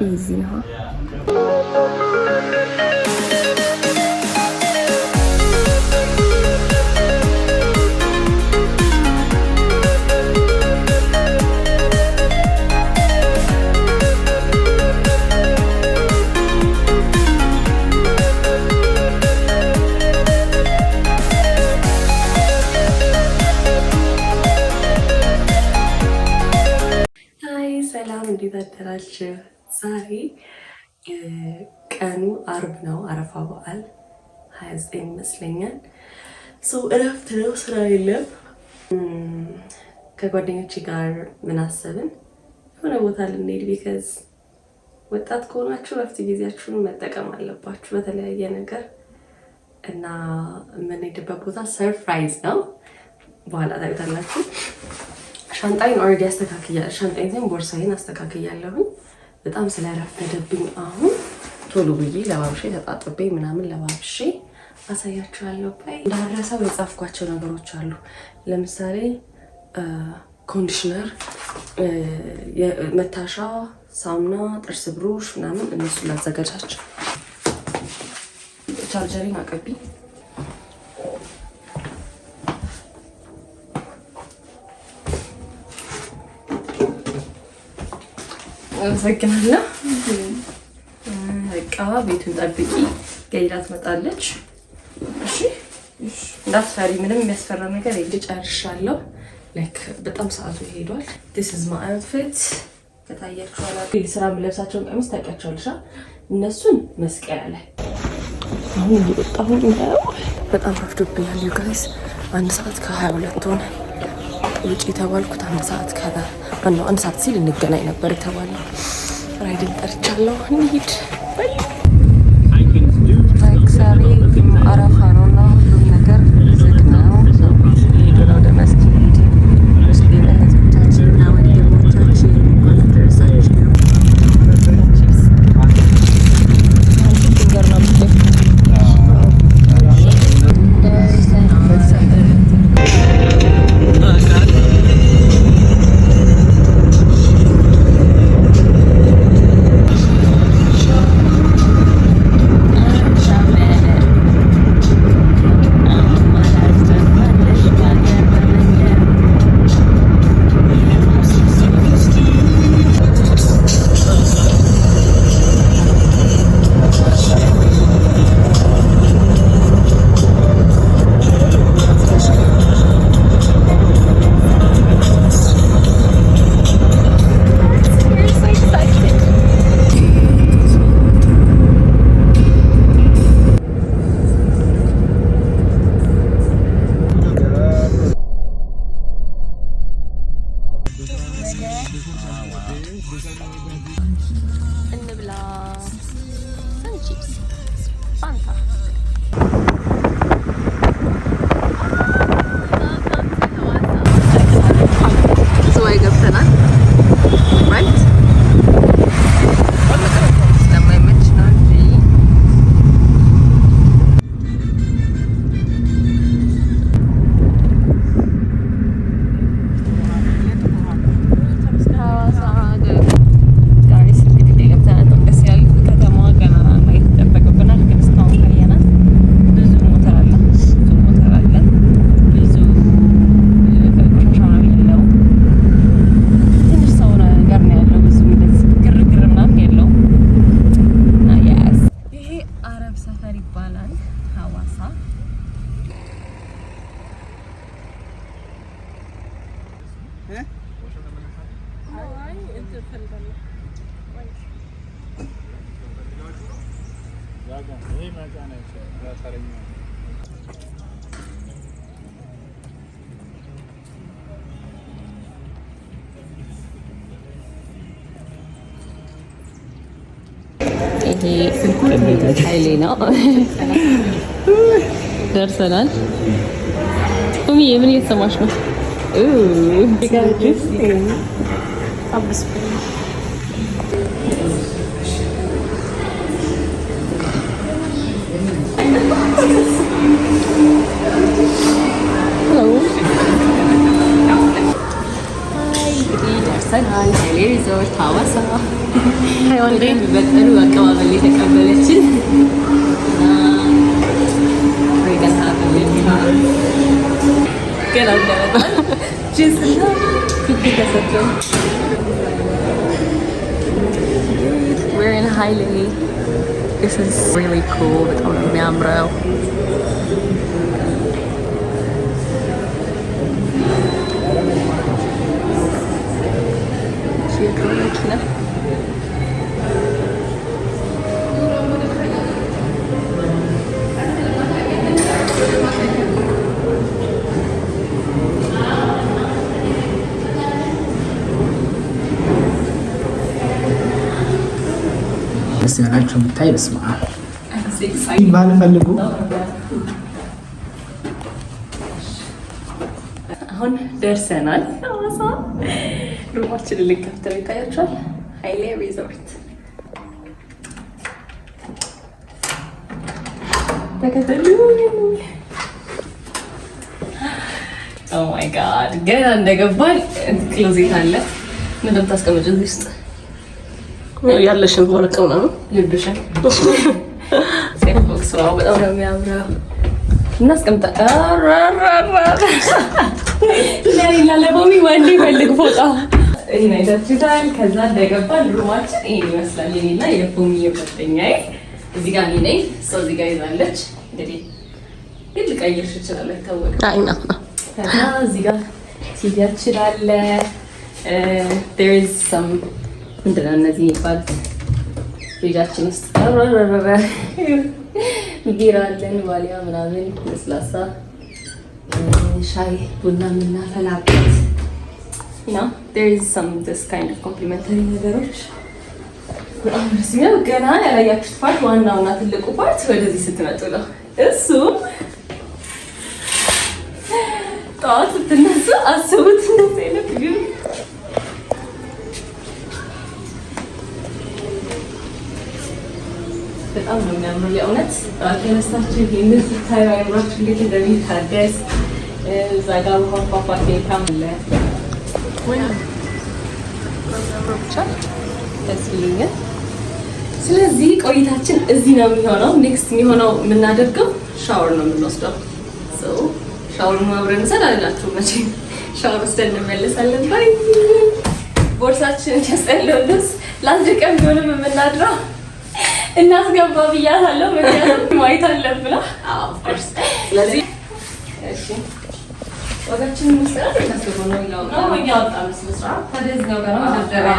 busy, huh? እንዴት አደራችሁ? ዛሬ ቀኑ አርብ ነው፣ አረፋ በዓል 29 ይመስለኛል። እረፍት ነው፣ ስራ የለም። ከጓደኞቼ ጋር ምን አሰብን የሆነ ቦታ ልንሄድ። ቢከዝ ወጣት ከሆናችሁ እረፍት ጊዜያችሁን መጠቀም አለባችሁ በተለያየ ነገር እና የምንሄድበት ቦታ ሰርፕራይዝ ነው። በኋላ ታዩታላችሁ። ሻንጣይን ኦልሬዲ አስተካክያለሁ። ሻንጣይን ቦርሳዬን አስተካክያለሁኝ። በጣም ስለረፈደብኝ አሁን ቶሎ ብዬ ለባብሼ ተጣጥቤ ምናምን ለባብሼ አሳያችኋለሁ። እንዳረሰው የጻፍኳቸው ነገሮች አሉ። ለምሳሌ ኮንዲሽነር፣ መታሻ፣ ሳሙና፣ ጥርስ ብሩሽ ምናምን እነሱን ላዘጋጃቸው። ቻርጀሪን አቀቢ አመሰግናለሁ። በቃ ቤቱን ጠብቂ፣ ገይዳ ትመጣለች። እሺ እንዳትፈሪ፣ ምንም የሚያስፈራ ነገር የለም። ጨርሻለሁ። ላይክ በጣም ሰዓቱ ሄዷል። this is my outfit ከታያችሁ አላ ስራ የምለብሳቸውን ቀሚስ ታውቂያቸዋለሽ። እነሱን መስቀያ ላይ አሁን እየወጣሁ ነው። በጣም ረፍዶብኛል ዩ ጋይስ። 1 ሰዓት ከ22 ሆነ። ውጪ የተባልኩት 1 ሰዓት ነው። 1 ሰዓት ሲል እንገናኝ ነበር የተባለው። ራይድን ጠርቻለሁ። እንሂድ። ዛሬ አረፋ ነው እና ሁሉም ነገር ዝግ ነው። ሰዎች ሄዱ ወደ መስጊድ። ሙስሊም እህቶቻችን እና ወንድሞቻችን ደረሳችሁ። ይሄ ኃይሌ ነው። ደርሰናል። ኡሚ ምን እየተሰማሽ ነው? ደርሰናል። ኃይሌ ሀይሌ ሪዞርት ሐዋሳ በጥሩ አቀባበል የተቀበለችን ገና ጅንስና ኩኪ ተሰጥቶን we're in Haile. This is really cool. በጣም ነው የሚያምረው። ያላችሁ ብታይ በስማ ባልፈልጉ አሁን ደርሰናል። ሐዋሳ ሩማችንን ልንከፍት ነው። ይታያችኋል። ሀይሌ ሪዞርት ተከተሉ። ኦ ማይ ጋድ ገና እንደገባን ክሎዜት አለ። ምን እንደምታስቀምጪው እዚህ ውስጥ ያለሽን ወረቀው ነው ልብሽን ሴፎክስ ነው። በጣም ነው የሚያምረው። እናስቀምጣ ለሌላ ለቦሚ ወንዴ ፈልግ ፎጣ ይሄን አይታችሁታል። ከዛ እንደገባን ሩማችን ይሄን ይመስላል። የኔና የቦሚ የጓደኛዬ እዚህ ጋር እኔ ነኝ። ሰው እዚህ ጋር ይዛለች። እንግዲህ ግን ልቀይርሽ ይችላል አይታወቅም። አይ ነው ከዛ እዚህ ጋር ቲቪያችን አለ። there is some ምንድን ነው እነዚህ የሚባሉት ፍሪጃችን ውስጥ ቢራ አለን፣ ዋሊያ ምናምን ለስላሳ ሻይ ቡና የምናፈላበት ነው። there is some this kind of complimentary ነገሮች በጣም ደስ የሚለው። ገና ያላያችሁት ፓርት ዋናውና ትልቁ ፓርት ወደዚህ ስትመጡ ነው። እሱ ጠዋት ስትነሱ አስቡት እንደዚህ አይነት ቪው በጣም ነው የሚያምረው። የእውነት ተነስታችሁ ይህንን ስታዩ አይምራችሁ እንዴት እንደሚታደስ እዛ ጋር ውሃ ፏፏቴ ካለ ብቻ ደስ ይለኛል። ስለዚህ ቆይታችን እዚህ ነው የሚሆነው። ኔክስት የሚሆነው የምናደርገው ሻወር ነው የምንወስደው። ሻወሩን አብረን እንሰዳላችሁ። መቼ ሻወር ወስደን እንመለሳለን። ባይ ቦርሳችንን ያስጠለው ልብስ ለአንድ ቀን ቢሆንም የምናድረው እናስገባ ብያታለሁ። ምክንያቱም ማየት አለብን። ስለዚህ እሺ ወጋችን መስራት ተሰጥቶናል ነው ያወጣ መስራት ታዲያኛው ጋር ማደረያ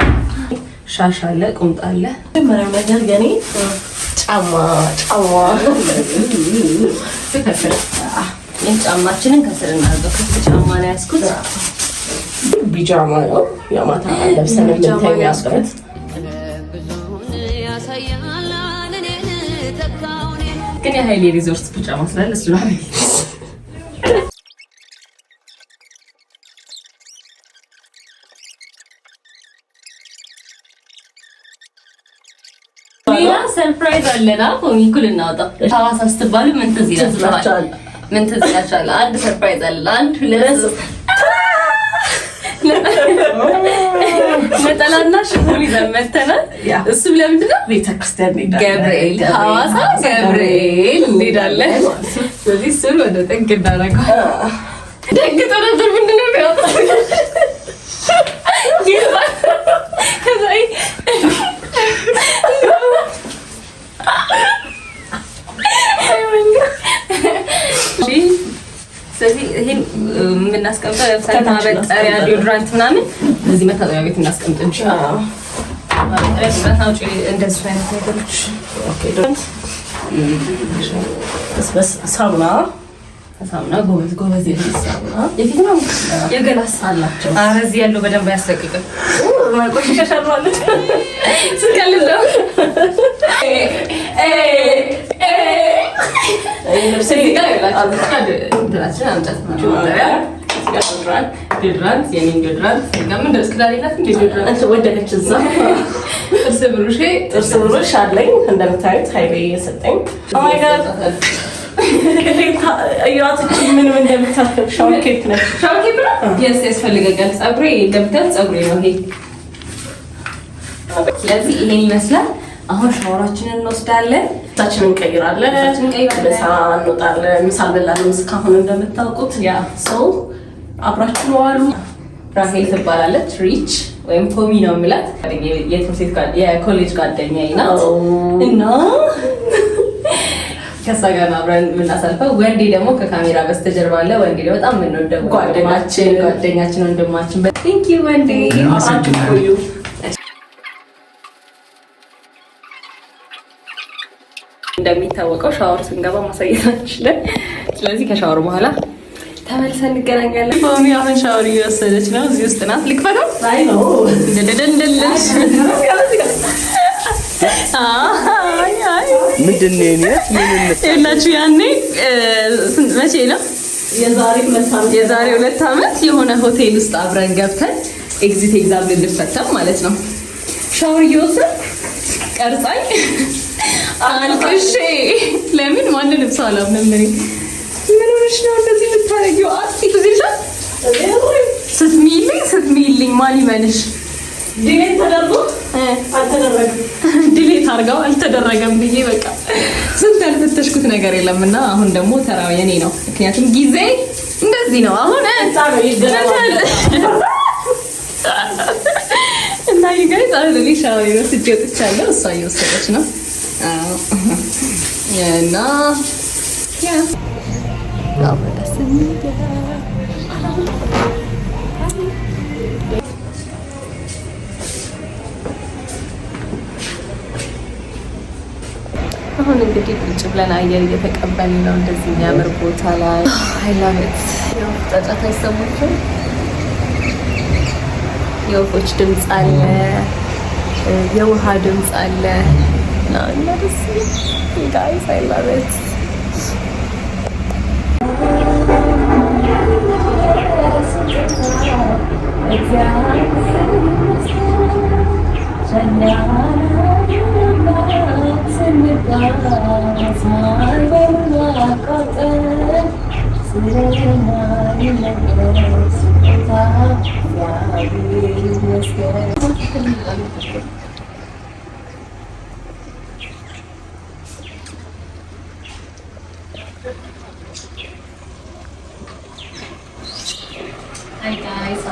ሻሽ አለ፣ ቁምጣ አለ። መጀመሪያው ነገር ገኔ ጫማ ስከፍል ጫማችንን ከስር እናድርገው። ከስር ጫማ ነው ያዝኩት። ቢጃማ ነው ያማታ ለብሰን የምንተኛበት ግን የሀይሌ ሪዞርት ፒጃማ ስላለ እሱ ነው። ሌላ ሰርፕራይዝ አለና ኮሚኩል እናወጣ። ሐዋሳ ስትባሉ ምን ትዝ ይላችኋል? አንድ ሰርፕራይዝ አለ። አንድ ሁለት ነጠላና ሽሙን ይዘን መተናል። እሱም ለምንድን ነው? ቤተክርስቲያን ገብርኤል፣ ሐዋሳ ገብርኤል እንሄዳለን። ስለዚህ እሱን ወደ ጥግ እናደርገዋለን። ደግጦ ነበር። ምንድን ነው የሚያወጣው? ስለዚህ ይሄን የምናስቀምጠው ለምሳሌ ማበጠሪያ፣ ዲዮድራንት ምናምን እዚህ መታጠቢያ ቤት እናስቀምጥ እንጂ እንደዚህ አይነት ነገሮች ሳሙና ጎበዝ የፊት ነው የገላስ አላቸው። ኧረ እዚህ ያለው በደንብ አያስለቅቅም። ቆሻሻ ማለት ስቀልድ ነው። ጥርስ ብሩሽ አለኝ እንደምታዩት ሀይሌ የሰጠኝ። ምንም እንደምታፈል ሻወር ኬፕ ነው። ያስፈልገኛል። ፀጉሬ እንደምታዩት ፀጉሬ ነው ይሄ ስለዚህ ይሄን ይመስላል። አሁን ሻወራችንን እንወስዳለን፣ ታችንን እንቀይራለን፣ ምሳ እንወጣለን። ምሳ አልበላንም እስካሁን እንደምታውቁት። ያ ሰው አብራችሁ ዋሉ። ራሄል ትባላለች። ሪች ወይም ፖሚ ነው የሚላት የኮሌጅ ጓደኛዬ ናት እና ከእሷ ጋር አብረን የምናሳልፈው። ወንዴ ደግሞ ከካሜራ በስተጀርባ አለ። ወንዴ በጣም የምንወደው ጓደኛችን ወንድማችን። ቴንክ ዩ ወንዴ። እንደሚታወቀው ሻወር ስንገባ ማሳየት አንችልም። ስለዚህ ከሻወር በኋላ ተመልሰን እንገናኛለን። ፖሚ አሁን ሻወር እየወሰደች ነው። እዚህ ውስጥ ናት። ልክፈተው ምንድን ነው የላችሁ? ያኔ መቼ ነው? የዛሬ 2 ዓመት የሆነ ሆቴል ውስጥ አብረን ገብተን ኤግዚት ኤግዛም ልንፈተም ማለት ነው። ሻወር እየወሰድኩ ቀርጻኝ አልቅሼ፣ ለምን ማንንም ሰው አላምንም። ምን ሆነሽ ነው እንደዚህ የምታረጊው? ስትሚልኝ ማን ይመንሽ? ዲሌት ተደርጎ ዲሌት አድርገው አልተደረገም ብዬ በቃ ስንት ያልፈተሽኩት ነገር የለም። እና አሁን ደግሞ ተራው የኔ ነው፣ ምክንያቱም ጊዜ እንደዚህ ነው። አሁን እና ይጋይዝ አሁን ሻወር ወስጄ ወጥቻለሁ። እሷ እየወሰደች ነው እና ያ አሁን እንግዲህ ቁጭ ብለን አየር እየተቀበልን ነው እንደዚህ የሚያምር ቦታ ላይ። አይ ላቭ ኢት። ጫጫታ አይሰማችም? የወፎች ድምፅ አለ፣ የውሃ ድምፅ አለ እና ደስ ይላል። ጋይስ አይ ላቭ ኢት። Hi guys,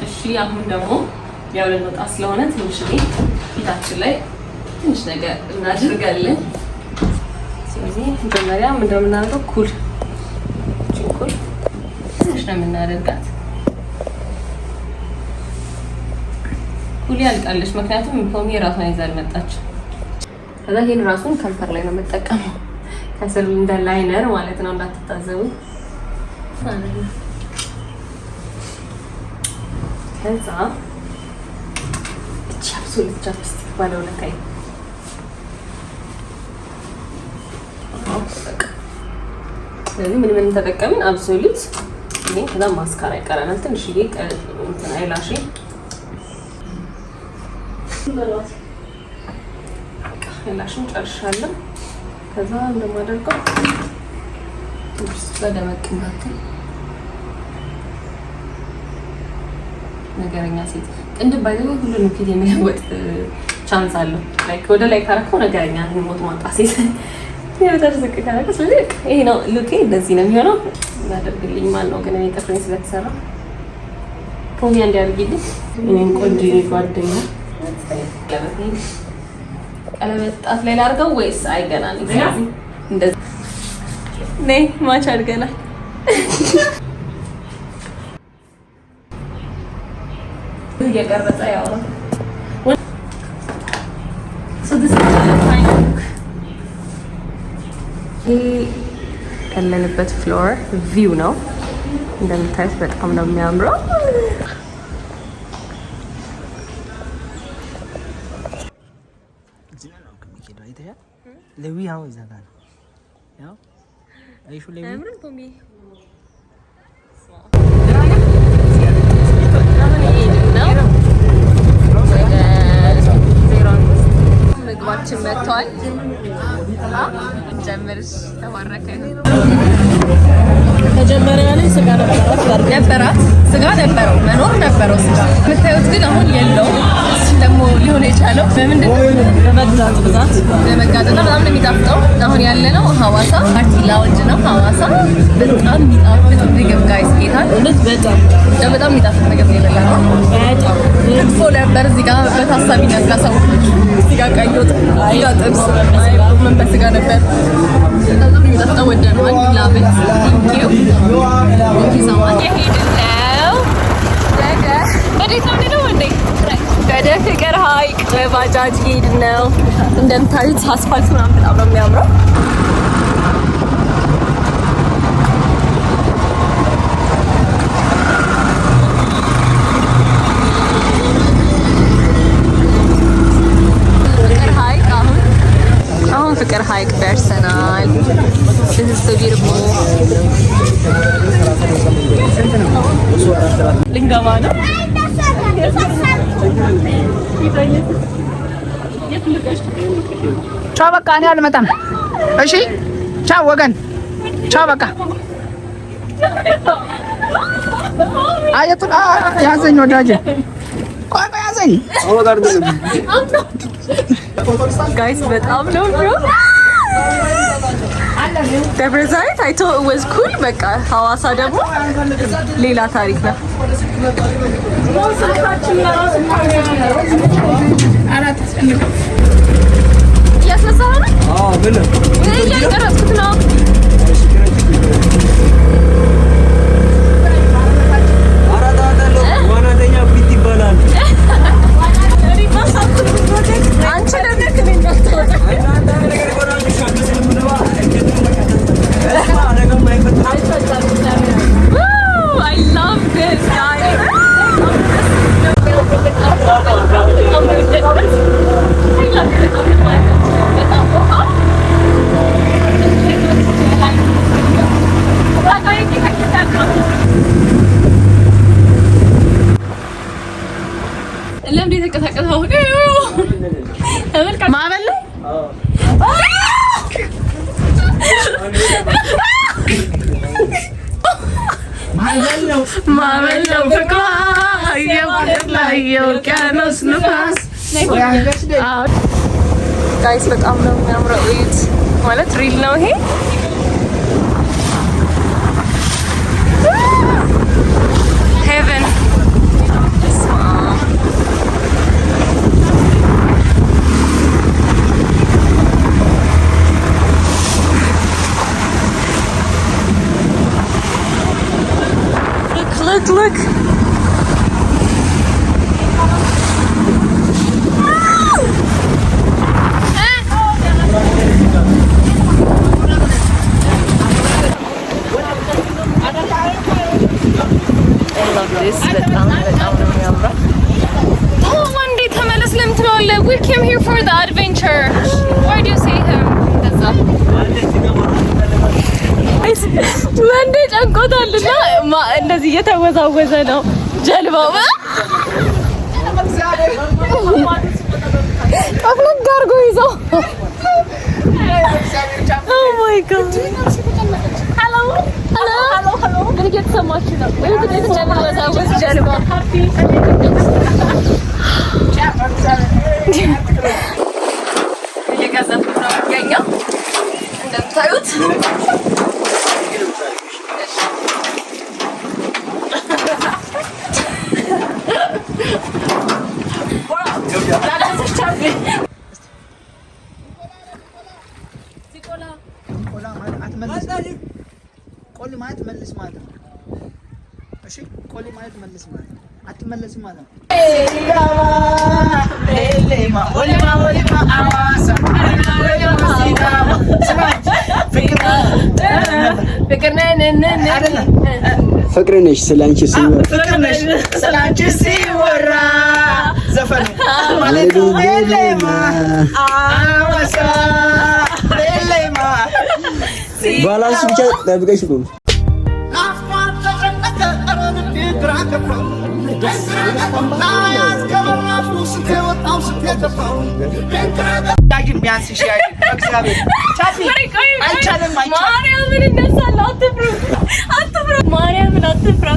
እሺ አሁን ደግሞ ያው ልንወጣ ስለሆነ ትንሽ ፊታችን ላይ ትንሽ ነገር እናደርጋለን። ስለዚህ መጀመሪያ ምንድነው የምናደርገው? ኩል ትንሽ ነው የምናደርጋት። ኩል ያልቃለች፣ ምክንያቱም ፖሚ ራሷን ይዛ አልመጣችም። ከዛ ይሄን ራሱን ከንፈር ላይ ነው የምጠቀመው፣ ከስር እንደ ላይነር ማለት ነው፣ እንዳትታዘቡ። ከዛ እቺ አብሶሉት ቻፕስቲክ ባለው ለካይ ስለዚህ ምን ተጠቀምን? አብሶሉት። ይሄ ከዛ ማስካራ ይቀረናል፣ ትንሽዬ እንትን አይላሽ ላሽን ጨርሻለሁ። ከዛ እንደማደርገው ትንሽ በደመቅ እንዳትል ነገረኛ ሴት ቅንድብ ባይዘው ሁሉንም ፊት የሚያወጥ ቻንስ አለው። ላይክ ወደ ላይ ካረከው ነገረኛ ሞት ማጣ ሴት የበታች ዝቅ ካረከ። ስለዚህ ይሄ ነው ሉኬ፣ እንደዚህ ነው የሚሆነው። እናደርግልኝ ማን ነው ግን እኔ ጥፍሬን ስለተሰራ ፖሚ እንዲያርግልኝ እኔን ቆንጆ ጓደኛ ቀለበት ጣት ላይ ላድርገው ወይስ አይገናኝ? እንደዚህ ነይ ማች አድርገናል። እየቀረጸ ያወራ ያለንበት ፍሎር ቪው ነው እንደምታዩት፣ በጣም ነው የሚያምረው። ለዊ አሁን እዛ ጋር ነው ያው አይሹ ለዊ ምግባችን መጥቷል። ጀምርሽ ተባረከ መጀመሪያ ላይ ስጋ ነበራት ስጋ ነበረው መኖር ነበረው ስጋ የምታዩት ግን አሁን የለውም። ደግሞ ሊሆን የቻለው በምንድን ነው? በመግዛት ብዛት ለመጋጠና በጣም ነው የሚጣፍጠው። አሁን ያለነው ሐዋሳ ፓርቲ ላውንጅ ነው። ሐዋሳ በጣም የሚጣፍጥ ምግብ ጋይስ ጌታል እውነት በጣም የሚጣፍጥ ምግብ ነው የበላነው። በጣም ክትፎ ነበር እዚህ ጋር በታሳቢነት ላሳውቅሽ። እዚህ ጋር ቀይ ወጥ፣ እዚህ ጋር ጥብስ፣ ምን በስጋ ነበር። በጣም የሚጣፍጠው ወደነዋል። ላብል ቴንኪው ሰማን የሄድን ነው ወዴት ነው የምንሄደው? ወደ ፍቅር ሐይቅ በባጃጅ ሄድን ነው። እንደምታዩት አስፋልት ምናምን በጣም ነው የሚያምረው። ፍቅር ሐይቅ አሁን ፍቅር ሐይቅ ደርሰናል። ልንገባ ነው። ቻው በቃ እኔ አልመጣም። እሺ ቻው ወገን፣ ቻው በቃ። አየቱን ያዘኝ ወዳጄ፣ ቆይ ያዘኝ ጋይስ። በጣም ነው ደብረ ዘይት አይቶ was cool። በቃ ሐዋሳ ደግሞ ሌላ ታሪክ ነው። እያስነሳህ ነው? አዎ ብለህ እየቀረጽኩት ነው። ማበለው ፍቅሯ የውቅያኖስ ንፋስ ጋይስ በጣም ነው የሚያምረው። እዩት ማለት ሪል ነው ይሄ። ሄቨን look. We came here for the adventure. Why do you say him? ወንዴ ጨንቆታልና እንደዚህ እየተወዛወዘ ነው ጀልባው። አፍለግ አድርጎ ይዞ ኦ ማይ ጋድ ሄሎ ምን እየተሰማችሁ ነው? ወይ እየተወዛወዘ ጀልባ እየገዘፍኩ ነው የሚገኘው እንደምታዩት። ቆሊ ማለት መልስ ማለት ነው። እሺ ቆሊ ማለት መልስ ማለት ነው። አትመለስም ማለት ነው። ፍቅር ነሽ ስላንቺ ሲወራ ፍቅር ነሽ ስላንቺ ሲወራ ዘፈን ማለት የለማ አዋሳ የለማ ባላንስ ብቻ ጠብቀሽ ቁም። አይሄድም ቢያንስ እሺ አይሄድም እግዚአብሔር ቻፒ አይቻልም ማርያምን እንደሳለ አትፍራ ማርያምን አትፍራ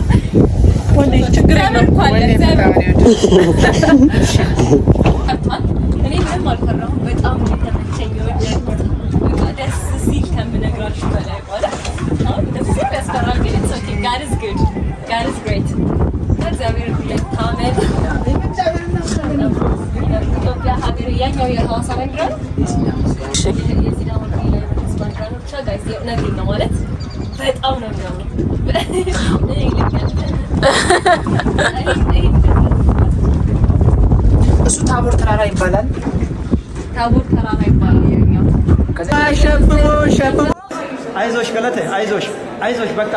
ወንዴ ችግር የለም እኔ ምንም አልፈራሁም በጣም ተመቸኝ ደስ ሲል ከምነግራችሁ በላይ ማለት አሁን ደስ ያስፈራል ግን it's okay God is good God is great እግዚአብሔር ይታመን ኢትዮጵያ ሀገር ያኛው የሐዋሳ መንደር እሺ የዚህ ደግሞ ስፓንድራኖች ጋይስ የነገር ነው ማለት በጣም ነው የሚያምረው እሱ ታቦር ተራራ ይባላል ታቦር ተራራ ይባላል ያኛው ሸብቦ አይዞሽ ገለቴ አይዞሽ በቃ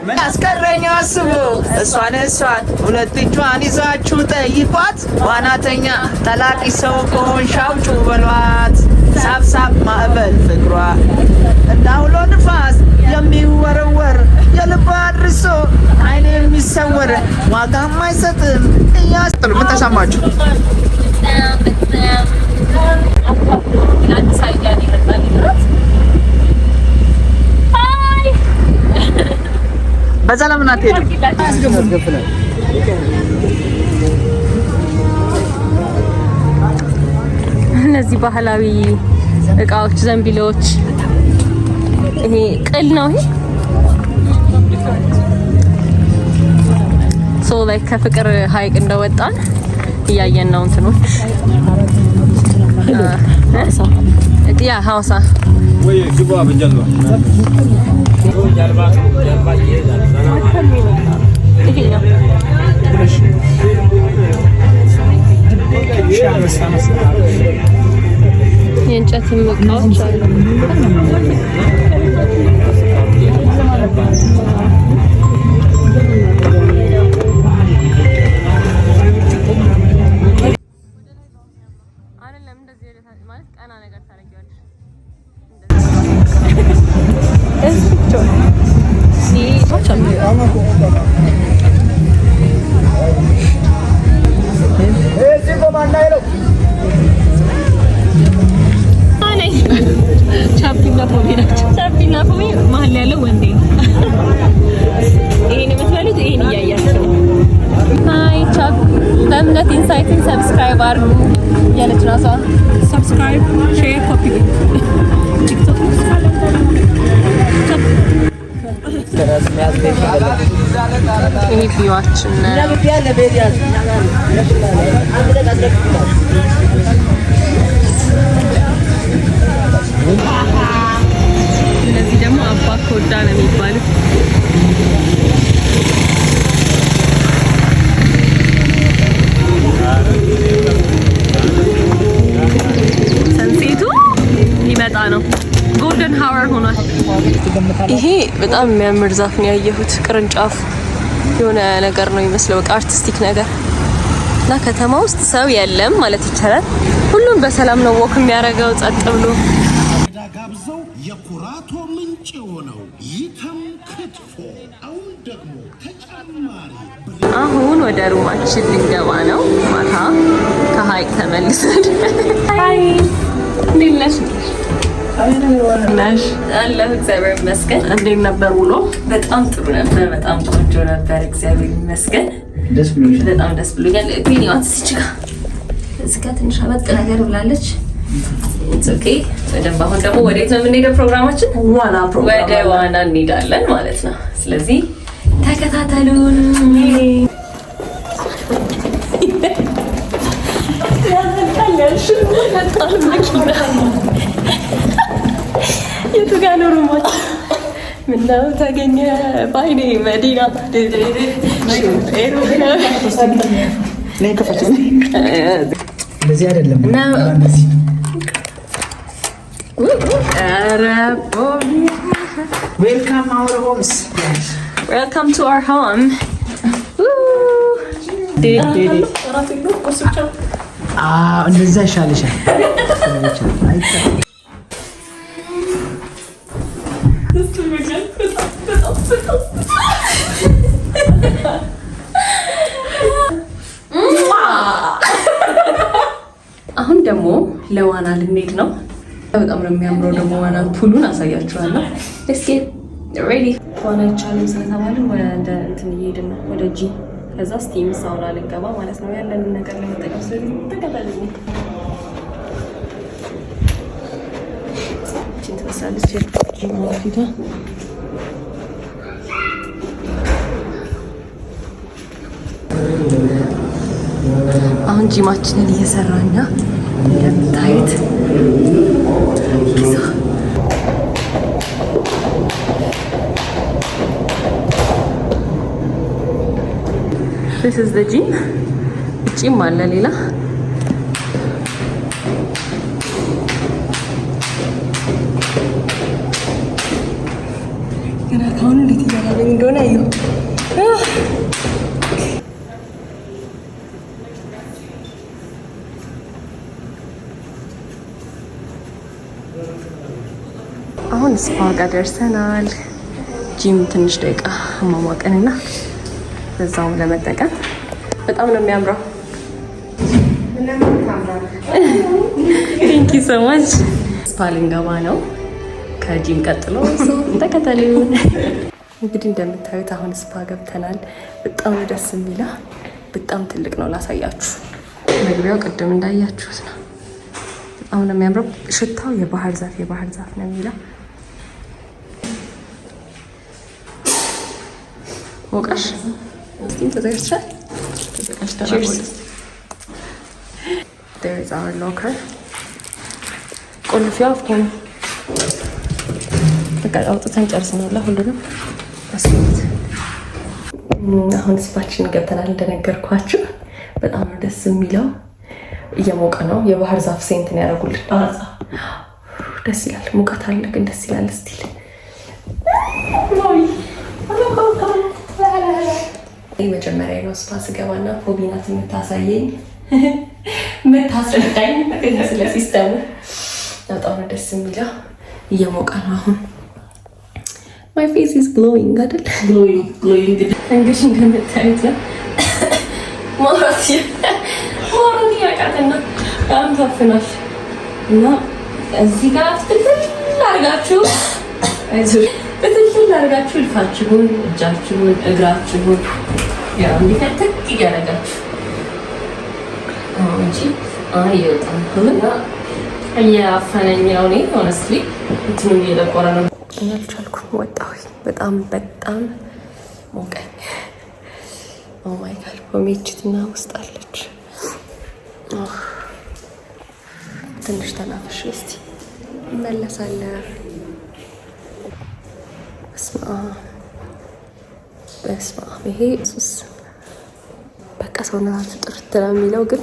ምን አስቀረኝ አስቡ እሷን ሁለት እጇን ይዛችሁ ጠይቋት ዋናተኛ ጠላቂ ሰው ከሆንሽ አውጪ በሏት ሳብሳብ ማዕበል ፍቅሯ እንዳውሎ ንፋስ የሚወረወር የልብ አድርሶ አይኔ የሚሰወር ዋጋም አይሰጥም እያስጥሉ ምን ተሰማችሁ? በዛ ለምን አትሄድም? እነዚህ ባህላዊ እቃዎች ዘንቢሎች ይሄ ቅል ነው ይሄ ሶ ላይ ከፍቅር ሀይቅ እንደወጣን እያየን ነው እንትኖች ያ ሐዋሳ ወይ ግባ በጀልባ የእንጨት እቃዎች አሉ ቻፒና ፎሚ መሀል ያለው ወንዴ ነው። ይሄን የምትበሉት ይሄን እያያችሁ ነው። ሃይ ቻፕ በእምነት ኢንሳይትን ሰብስክራይብ አድርጉ ያለች ራሷ ሰብስክራይብ ሼር ኮፒ ቲክቶክ ይሄ ቪዋችን እነዚህ ደግሞ አባ ኮዳ ነው የሚባሉት። ሰንሴቱ ሊመጣ ነው። ጎልደን ሃወር ሆኗል። ይሄ በጣም የሚያምር ዛፍ ነው ያየሁት። ቅርንጫፍ የሆነ ነገር ነው የሚመስለው፣ በቃ አርቲስቲክ ነገር እና ከተማ ውስጥ ሰው የለም ማለት ይቻላል። ሁሉም በሰላም ነው ወክ የሚያደርገው ጸጥ ብሎ። ጋብዘው የኩራቶ ምንጭ የሆነው ይተም ክትፎ አሁን ደግሞ ተጨማሪ አሁን ወደ ሩማችን ልንገባ ነው። ማታ ከሀይቅ ተመልሰን ሃይ እንዴት ነሽ? ነሽ አለሁ እግዚአብሔር ይመስገን። እንዴት ነበር ውሎ? በጣም ጥሩ ነበር፣ በጣም ቆንጆ ነበር እግዚአብሔር ይመስገን። በጣም ደስ ብሎኛል። ፒኒዋት ሲችጋ እዚህ ጋር ትንሽ አበጥ ነገር ብላለች። ኦኬ በደንብ አሁን ደግሞ ወዴት ነው የምንሄደው? ፕሮግራማችን ወደ ዋና እንሄዳለን ማለት ነው። ስለዚህ ተከታተሉን። የቱ ጋር ነው ሩማችን? ምነው ተገኘ ባይኔ መዲና እንደዚህ አይደለም። ዌልካም አወር ሆምስ ዌልካም ቱ አወር ሆም። እንደዛ ይሻልሻል። አሁን ደግሞ ለዋና ልንሄድ ነው። በጣም ነው የሚያምረው ደግሞ ዋና ፑሉን አሳያችኋለሁ። እስኪ ሬዲ ዋና ይቻላል ስለተባለ ወደ እንትን እየሄድን ነው ወደ ጂ ከዛ ስቲም ሳውና ልንገባ ማለት ነው ያለንን ነገር ለመጠቀም ስለዚህ ተከታተሉ። እቺን ትመስላለች ጂ ማፊታ አሁን ጂማችንን እየሰራን ነው እንደምታዩት። This is the gym. ጂም አለ ሌላ ገና ካሁን እንዴት እያላለኝ እንደሆነ አየሁ። አሁን ስፓ ጋር ደርሰናል። ጂም ትንሽ ደቂቃ ማሟቀንና በዛውም ለመጠቀም በጣም ነው የሚያምረው። ቴንክ ዩ ሶ ማች። ስፓ ልንገባ ነው ከጂም ቀጥሎ ተከተሉን። እንግዲህ እንደምታዩት አሁን ስፓ ገብተናል። በጣም ደስ የሚለው በጣም ትልቅ ነው። ላሳያችሁ። መግቢያው ቅድም እንዳያችሁት ነው። በጣም ነው የሚያምረው። ሽታው የባህር ዛፍ ነው የሚለው። ሞቃሽ እስቲም ተዘጋጅተሻል? ተዘጋጅተናል። There is our locker. ቁልፊያው አፍኮን በቃ አውጥተን ጨርሰናል ሁሉንም። አስቀምጥ። አሁን ስፓችን ገብተናል እንደነገርኳችሁ። በጣም ነው ደስ የሚለው። እየሞቀ ነው። የባህር ዛፍ ሴንት ነው ያደረጉልን። ደስ ይላል። ሙቀት አለ ግን ደስ ይላል። ስቲል መጀመሪያ ነው ስፓ ስገባና ፎቢናት የምታሳየኝ የምታስረዳኝ ስለ ሲስተሙ በጣም ነው ደስ የሚለው። እየሞቀ ነው አሁን። ማይ ፌስ ኢዝ ግሎዊንግ አይደል? ግሎዊንግ እንግዲህ እንደምታዩት ነው። ማውራት ያቃተና በጣም ታፍናል እና እዚህ ጋር ትክክል አድርጋችሁ በትክክል አድርጋችሁ ልፋችሁን፣ እጃችሁን፣ እግራችሁን ያው እንዲከተክ እያደረጋችሁ እንጂ አይወጣም። እና እያፈነኝ ነው እኔ ሆነስትሊ እንትኑ እየጠቆረ ነው። አልቻልኩም፣ ወጣሁኝ። በጣም ሞቀኝ። ኦ ማይ ጋድ ሆሜችትና ውስጥ አለች። ትንሽ ተናፍሽ እስቲ እመለሳለሁ። በስመ አብ ይሄ ሱስ በቃ ሰውነታችሁ ጥርት ነው የሚለው፣ ግን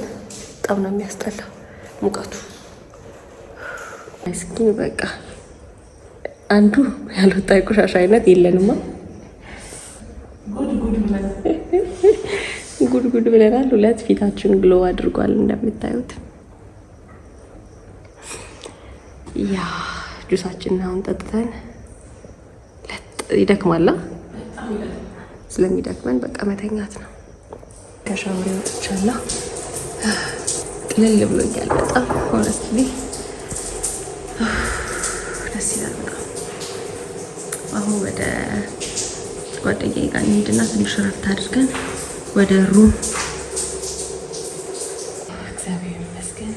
በጣም ነው የሚያስጠላው ሙቀቱ። እስኪ በቃ አንዱ ያልወጣ የቆሻሻ አይነት የለንማ። ጉድ ብለናል። ሁለት ፊታችን ግሎ አድርጓል እንደምታዩት። ያ ጁሳችንን አሁን ጠጥተን ይደክማላ። ስለሚደክመን በቃ መተኛት ነው። ከሻወር ወጥቻለሁ። ቅልል ብሎኛል በጣም ሆነስትሊ ደስ ይላል በጣም። አሁን ወደ ጓደኛዬ ጋር እንሂድና ትንሽ ረፍት አድርገን ወደ ሩም። እግዚአብሔር ይመስገን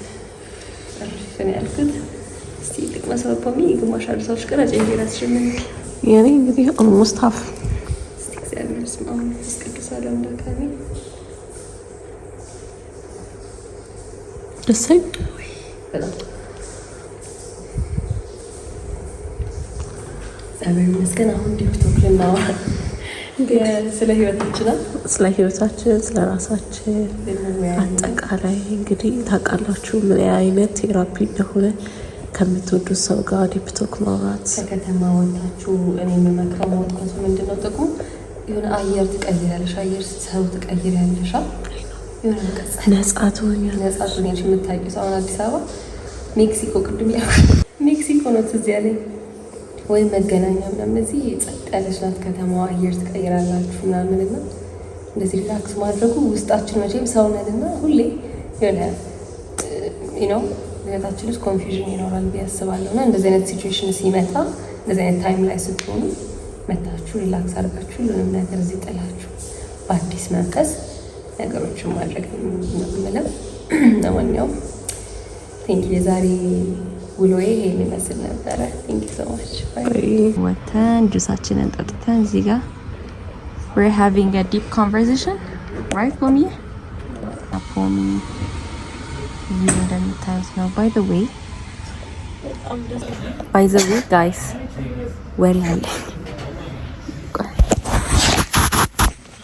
ምን ያልኩት እስቲ ጥቅመ ሰበፖሚ ግማሽ አድርሳዎች ቀራጭ እንዲራስ ሸምን ያኔ እንግዲህ ኦልሞስት ሀፍ እግዚአብሔር ስማው ተስቀድሳለ እንደካኒ ደሳይ በጣም እግዚአብሔር ይመስገን። አሁን ቲክቶክ ልናወራ ስለ ህይወታችን ስለ ራሳችን አጠቃላይ እንግዲህ ታውቃላችሁ ምን አይነት ቴራፒ እንደሆነ ከምትወዱት ሰው ጋር ቲክቶክ ማውራት። ከከተማ ወጣችሁ እኔ የምመክረው መውጣቱ ምንድነው ጥቅሙ? የሆነ አየር ትቀይራለሽ፣ አየር ሰው ትቀይራለሽ። የሆነ ነጻ ትሆኛለሽ። የምታውቂው ሰው አዲስ አበባ ሜክሲኮ ቅድም ሜክሲኮ ነው ትዝ ያለኝ ወይ መገናኛ ምናምን። እዚህ ጸጥ ያለች ናት ከተማዋ፣ አየር ትቀይራላችሁ ምናምን እና እንደዚህ ሪላክስ ማድረጉ ውስጣችን መቼም ሰው ነን እና ሁሌ የሆነ ነው ህይወታችን ውስጥ ኮንፊውዥን ይኖራል ብዬ አስባለሁ። እና እንደዚህ አይነት ሲቹዌሽን ሲመጣ እንደዚህ አይነት ታይም ላይ ስትሆኑ መታችሁ ሪላክስ አድርጋችሁ ሁሉንም ነገር እዚህ ጥላችሁ በአዲስ መንፈስ ነገሮችን ማድረግ ነው። ለማንኛውም ቴንክ ዩ። የዛሬ ውሎዬ ይሄን ይመስል ነበረ። ቴንክ ዩ ሶ ማች። ወተን ጁሳችንን ጠጥተን እዚህ ጋር we're having a deep conversation, right mommy? Pomi you እንደምታዩት ነው። by the way guys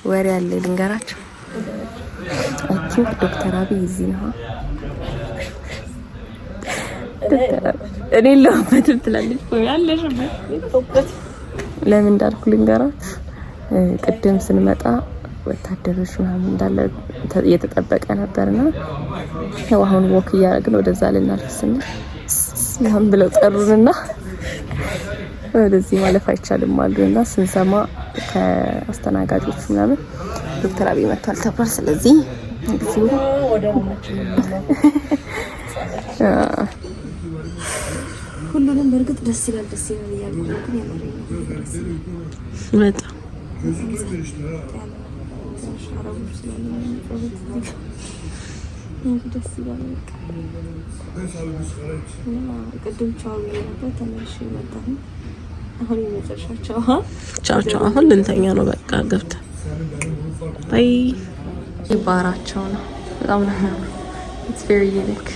ወሬ አለ ልንገራችሁ። አይ ቲንክ ዶክተር አብይ እዚህ ነው። እኔ ለምን ትላለች ያለሽበት ለምን እንዳልኩ ልንገራችሁ። ቅድም ስንመጣ ወታደሮች ምናምን እንዳለ እየተጠበቀ ነበርና ያው አሁን ወክ እያደረግን ወደዛ ልናልፍ ስንል ምናምን ብለው ጠሩንና ወደዚህ ማለፍ አይቻልም አሉና ስንሰማ ከአስተናጋጆቹ ምናምን ዶክተር አብይ መጥቷል ተባለ። ስለዚህ ሁሉንም በእርግጥ ደስ ይላል እያልኩ ነው፣ ግን ያመረኝ በጣም ደስ ይላል። ቅድም ቻው ነበር ተመልሼ መጣሁ። አሁን የመጨረሻቸው ቻው አሁን ልንተኛ ነው። በቃ ገብተን ባይ። ይባራቸው ነው በጣም ነው። It's very unique.